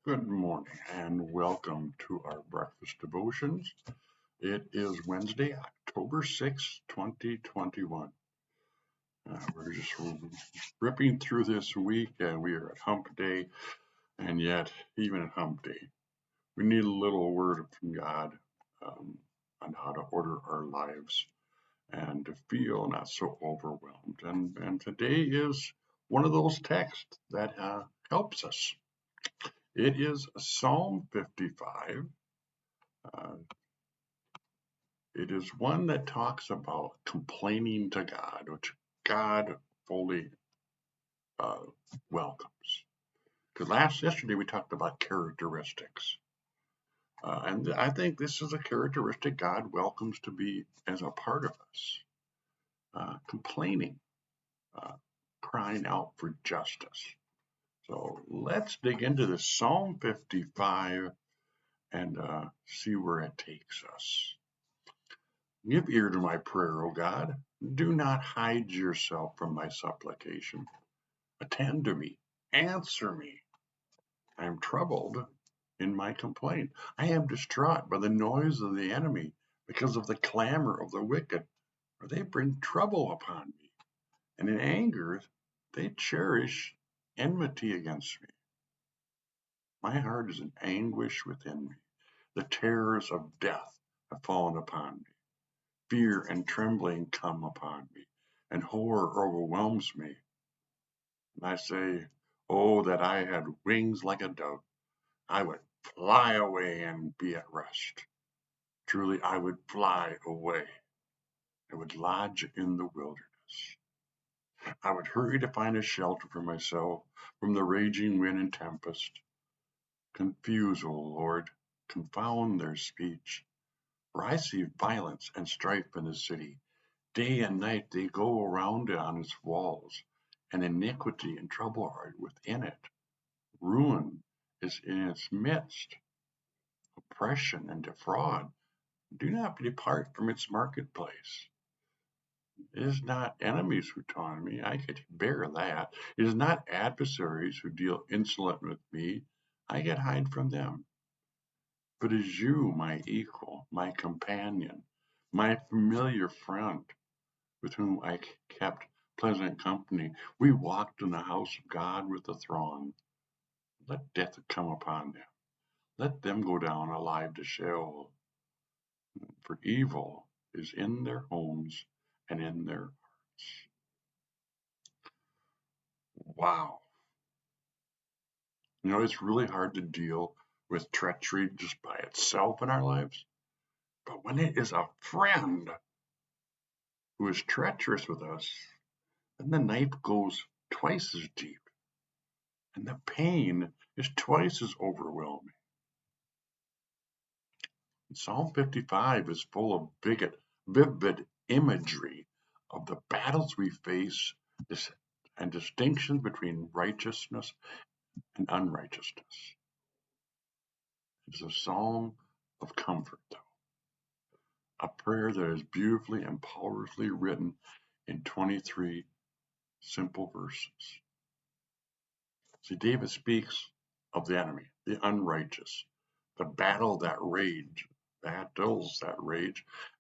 Good morning and welcome to our breakfast devotions. It is Wednesday, October 6th, 2021. We're just ripping through this week and we are at hump day. And yet, even at hump day, we need a little word from God um, on how to order our lives and to feel not so overwhelmed. And today is one of those texts that helps us. It is Psalm 55. Uh, It is one that talks about complaining to God, which God fully uh, welcomes. Because yesterday we talked about characteristics. And I think this is a characteristic God welcomes to be as a part of us. Complaining, uh, crying out for justice. So let's dig into this Psalm 55 and see where it takes us. Give ear to my prayer, O God. Do not hide yourself from my supplication. Attend to me. Answer me. I am troubled in my complaint. I am distraught by the noise of the enemy because of the clamor of the wicked, for they bring trouble upon me. And in anger, they cherish enmity against me. My heart is in anguish within me. The terrors of death have fallen upon me. Fear and trembling come upon me, and horror overwhelms me. And I say, oh, that I had wings like a dove. I would fly away and be at rest. Truly, I would fly away. I would lodge in the wilderness. I would hurry to find a shelter for myself from the raging wind and tempest. Confuse, O Lord, confound their speech. For I see violence and strife in the city. Day and night they go around it on its walls, and iniquity and trouble are within it. Ruin is in its midst. Oppression and defraud do not depart from its marketplace. It is not enemies who taunt me, I could bear that. It is not adversaries who deal insolent with me, I can hide from them. But it is you, my equal, my companion, my familiar friend, with whom I kept pleasant company. We walked in the house of God with the throng. Let death come upon them. Let them go down alive to Sheol, for evil is in their homes and in their hearts. Wow. You know, it's really hard to deal with treachery just by itself in our lives. But when it is a friend who is treacherous with us, then the knife goes twice as deep and the pain is twice as overwhelming. Psalm 55 is full of vivid imagery of the battles we face and distinctions between righteousness and unrighteousness. It's a psalm of comfort, though, a prayer that is beautifully and powerfully written in 23 simple verses. See, David speaks of the enemy, the unrighteous, the battles that rage,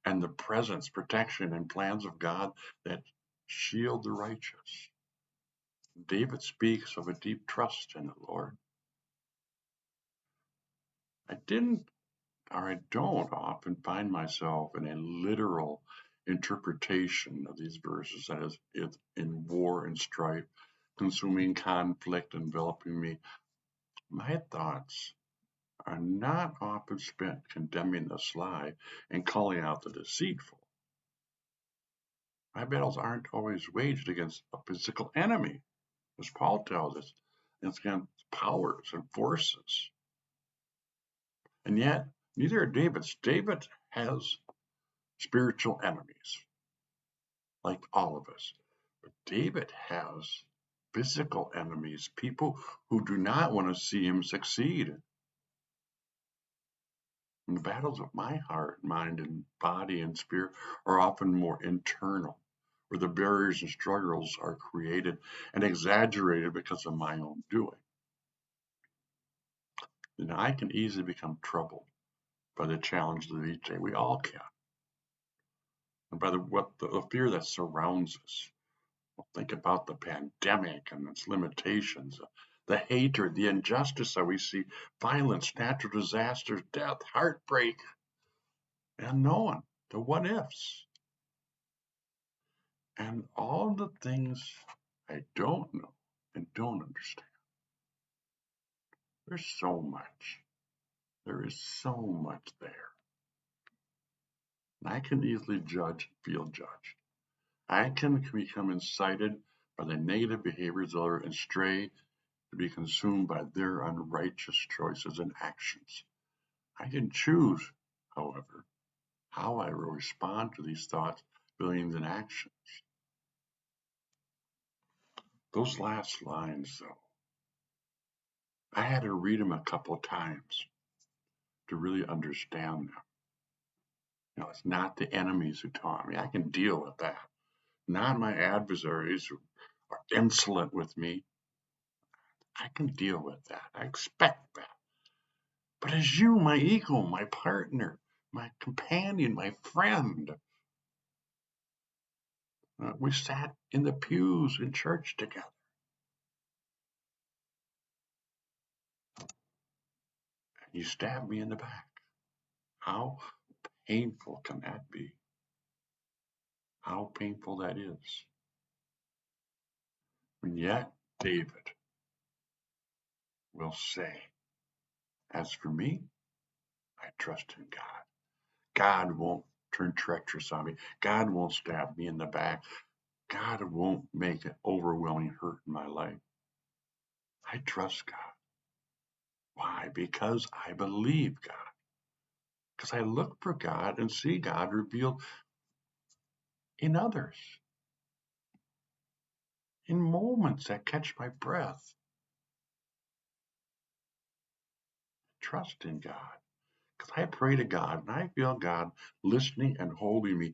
and the presence, protection, and plans of God that shield the righteous. David speaks of a deep trust in the Lord. I didn't, or I don't often find myself in a literal interpretation of these verses, that is, in war and strife, consuming conflict enveloping me. My thoughts are not often spent condemning the sly and calling out the deceitful. My battles aren't always waged against a physical enemy, as Paul tells us. It's against powers and forces. And yet, neither are David's. David has spiritual enemies, like all of us. But David has physical enemies, people who do not want to see him succeed. And the battles of my heart, mind, and body and spirit are often more internal, where the barriers and struggles are created and exaggerated because of my own doing. And I can easily become troubled by the challenges of each day. We all can. And by the fear that surrounds us. Well, think about the pandemic and its limitations, the hatred, the injustice that we see, violence, natural disasters, death, heartbreak, unknown, the what ifs, and all the things I don't know and don't understand. There's so much. There is so much there. And I can easily judge and feel judged. I can become incited by the negative behaviors of others and stray to be consumed by their unrighteous choices and actions. I can choose, however, how I will respond to these thoughts, feelings, and actions. Those last lines, though, I had to read them a couple of times to really understand them. It's not the enemies who taunt me. I can deal with that. Not my adversaries who are insolent with me. I can deal with that. I expect that. But as you, my equal, my partner, my companion, my friend, we sat in the pews in church together. You stabbed me in the back. How painful can that be? How painful that is. And yet, David will say, as for me, I trust in God. God won't turn treacherous on me. God won't stab me in the back. God won't make an overwhelming hurt in my life. I trust God. Why? Because I believe God. Because I look for God and see God revealed in others, in moments that catch my breath. Trust in God. Because I pray to God and I feel God listening and holding me,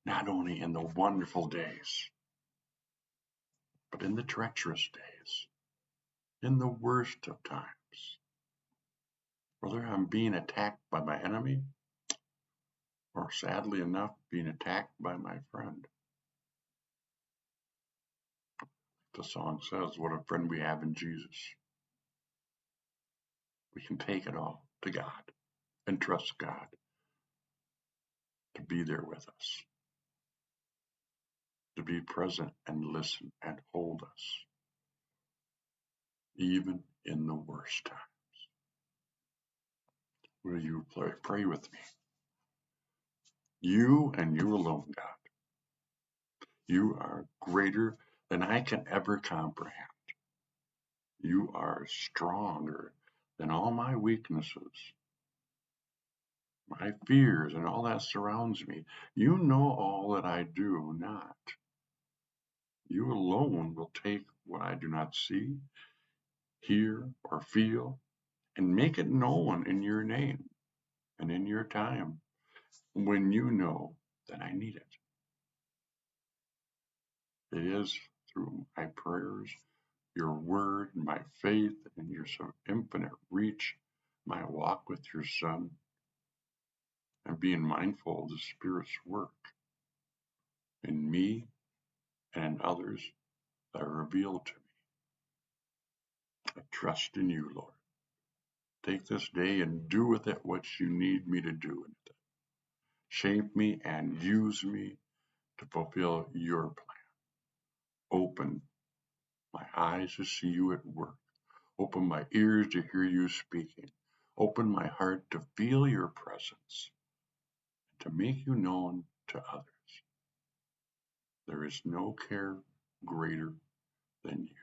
not only in the wonderful days, but in the treacherous days, in the worst of times. Whether I'm being attacked by my enemy or, sadly enough, being attacked by my friend. The song says, what a friend we have in Jesus. We can take it all to God and trust God to be there with us, to be present and listen and hold us, even in the worst times. Will you pray with me? You and you alone, God. You are greater than I can ever comprehend. You are stronger than all my weaknesses, my fears, and all that surrounds me. You know all that I do not. You alone will take what I do not see, hear, or feel, and make it known in your name and in your time when you know that I need it. It is through my prayers, your word, my faith, and your so infinite reach, my walk with your Son, and being mindful of the Spirit's work in me and in others that are revealed to me. I trust in you, Lord. Take this day and do with it what you need me to do with it. Shape me and use me to fulfill your plan. Open my eyes to see you at work. Open my ears to hear you speaking. Open my heart to feel your presence, to make you known to others. There is no care greater than you.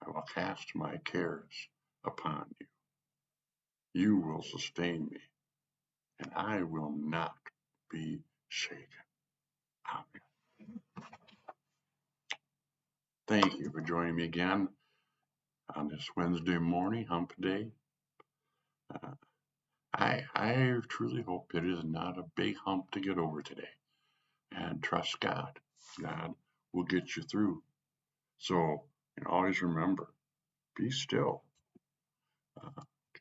I will cast my cares upon you. You will sustain me, and I will not be shaken. Amen. Thank you for joining me again on this Wednesday morning, hump day. I truly hope it is not a big hump to get over today. And trust God. God will get you through. So, always remember, be still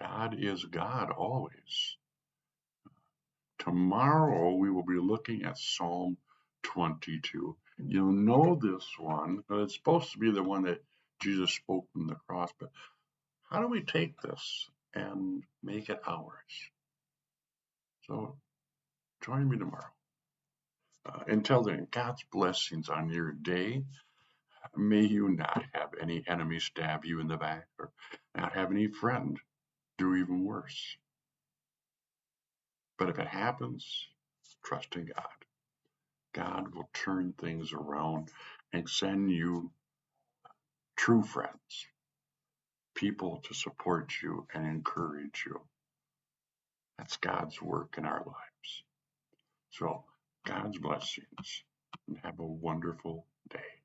God is God always. Tomorrow we will be looking at Psalm 22. You'll know this one, but it's supposed to be the one that Jesus spoke from the cross. But how do we take this and make it ours? So join me tomorrow. Until then, God's blessings on your day. May you not have any enemy stab you in the back or not have any friend do even worse. But if it happens, trust in God. God will turn things around and send you true friends, people to support you and encourage you. That's God's work in our lives. So, God's blessings, and have a wonderful day.